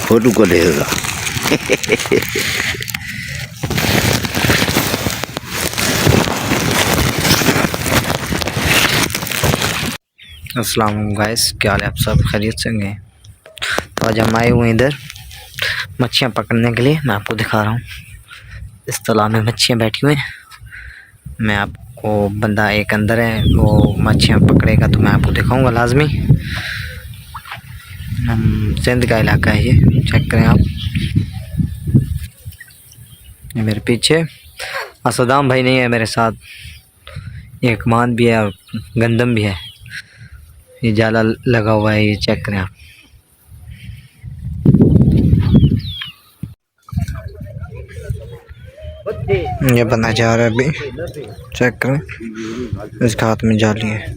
Photo को लेगा। अस्सलाम वालेकुम गाइस, क्या हाल है? आप सब खैरियत से होंगे? तो आज हम आए हुए इधर मच्छियाँ पकड़ने के लिए। मैं आपको दिखा रहा हूँ, इस तालाब में मच्छियाँ बैठी हुई हैं। मैं आपको, बंदा एक अंदर है, वो मच्छियाँ पकड़ेगा तो मैं आपको दिखाऊंगा लाजमी। सिंध का इलाका है ये, चेक करें आप। ये मेरे पीछे असदाम भाई नहीं है मेरे साथ, एक मान भी है और गंदम भी है। ये जाला लगा हुआ है, ये चेक करें आप। ये बंदा जा रहा है अभी, चेक करें। इसके हाथ में जाली है,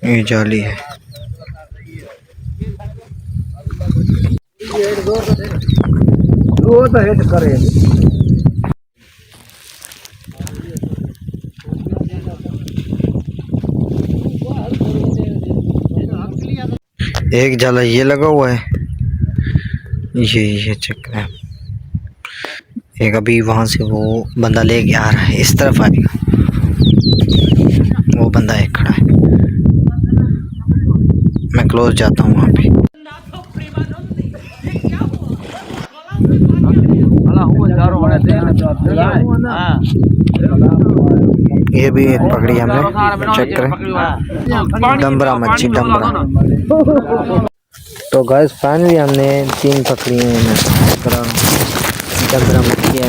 ये जाली है। एक जाला ये लगा हुआ है, ये चेक करें। एक अभी वहाँ से वो बंदा लेके आ रहा है, इस तरफ आएगा। वो बंदा एक खड़ा है, मैं क्लोज जाता हूँ वहाँ पे। ये भी एक पकड़ी हमने, चेक करें। डम्बरा मच्छी, डम्बरा। तो गाइस फाइनली हमने 3 पकड़ी हैं। डम्बरा मच्छी है।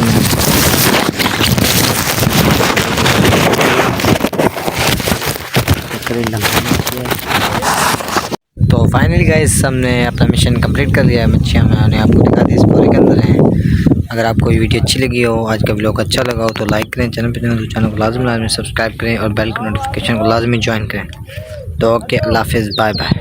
तो फाइनली गाइस हमने अपना मिशन कंप्लीट कर लिया है। मच्छियाँ मैंने आपको दिखा दी, इस बोरे के अंदर हैं। अगर आपको ये वीडियो अच्छी लगी हो, आज का व्लॉग अच्छा लगा हो तो लाइक करें, चैनल पर तो चैनल को लाजमी सब्सक्राइब करें और बेल की नोटिफिकेशन को लाजमी ज्वाइन करें। तो ओके, अल्लाह हाफिज़, बाय बाय।